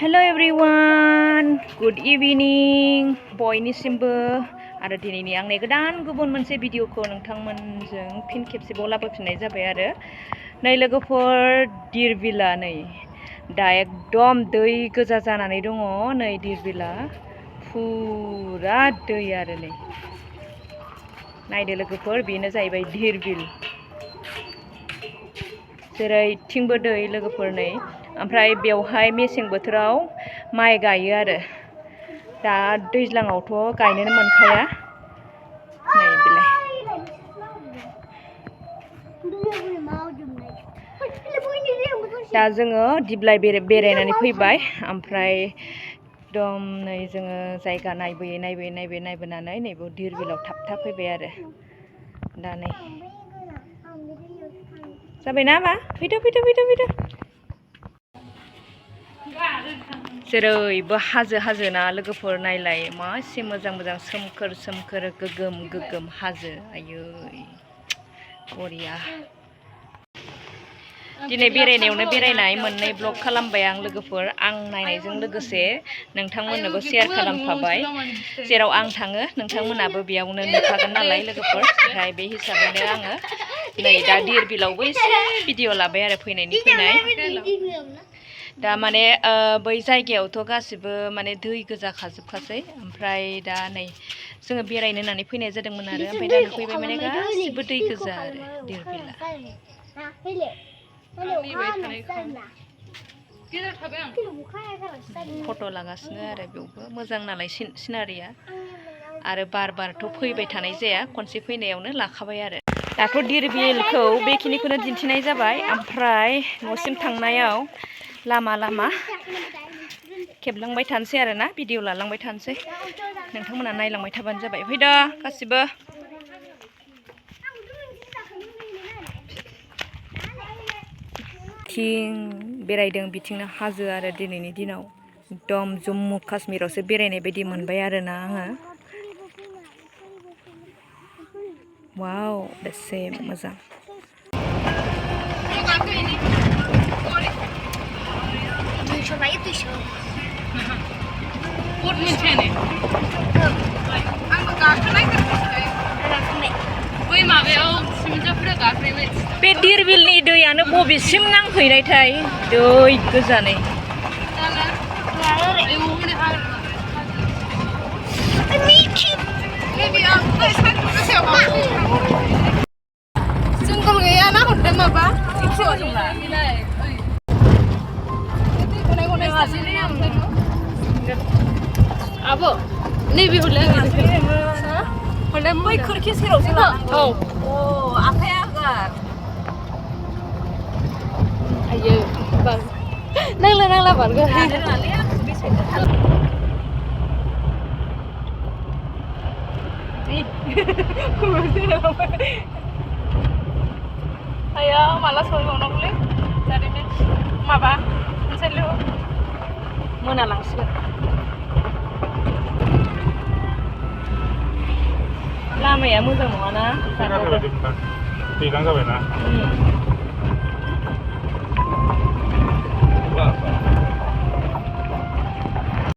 Hello everyone, good evening बयनिसिमबो आरो दिनैनि आंनि गोदान गुबुन मोनसे भिडिअखौ नोंथांमोनजों फिन खेबसेबाव लाबोफिननाय जाबाय आरो नै लोगोफोर डिरबिला नै दा एकदम दै गोजा जानानै दङ नै डिरबिला फुरा दै आरो नै नायदो लोगोफोर बेनो जाहैबाय डिरबिल जेरैथिंबो दै लोगोफोर नै ओमफ्राय बेवहाय मेसें बोथोराव माइ गायो आरो दा दैज्लाङावथ' गायनोनो मोनखाया नै बिलाय दा जोङो दिब्लाय बेरायनानै फैबाय ओमफ्राय एकदम नै जोङो जायगा नायबोनानै नैबे डिरबिलाव थाब फैबाय आरो दा नै जाबायना मा फैदो जेरैबो हाजो ना लोगोफोर नायलाय मा एसे मोजां सोमखोर गोगोम हाजो आयै बरिया दिनै बेरायनायावनो बेरायनाय मोननै ब्लग खालामबाय आं लोगोफोर आं नायनायजों लोगोसे नोंथांमोननोबो शेयार खालामफाबाय जेराव आं थाङो नोंथांमोनाबो बेयावनो नुखागोन नालाय लोगोफोर ओमफ्राय बे हिसाबैनो आङो नै दा डिरबिलावबो एसे भिडिअ लाबाय आरो फैनाय दा माने बै जायगायावथ' गासिबो माने दै गोजा खाजोबखासै ओमफ्राय दा नै जोङो बेरायनो होननानै फैनाय जादोंमोन आरो ओमफ्राय दा नुफैबाय माने गासिबो दै गोजा आरो डिरबिला फट' लागासिनो आरो बेयावबो मोजां नालाय सिनारिया आरो बारथ' फैबाय थानाय जाया खनसे फैनायावनो लाखाबाय आरो दाथ' डिरबिलखौ बेखिनिखौनो दिन्थिनाय जाबाय ओमफ्राय न'सिम थांनायाव लामा खेबलांबाय थानोसै आरो ना भिडिअ लालांबाय थानोसै नोंथांमोना नायलांबाय थाबानो जाबाय फैदो गासिबो थिं बेरायदों बिथिंनो हाजो आरो दिनैनि दिनाव एकदम जम्मु काश्मीरावसो बेरायनाय बायदि मोनबाय आरोना आङो वाव बेसे मोजां बे डिरबिलनि दैयानो बबेसिम नांहैनायथाय दै गोजानै जोंगल गैयाना हरदों माबा आब' नैबे हरलाय बै खोरखि सेरावसो औ आखाया होगार आयो नांला बारगोन आया माला सहैबावनांगौलै जारिमिन माबा मोनसेल' मोनालांसिगोन लामाया मोजां नङाना दैज्लां जाबायना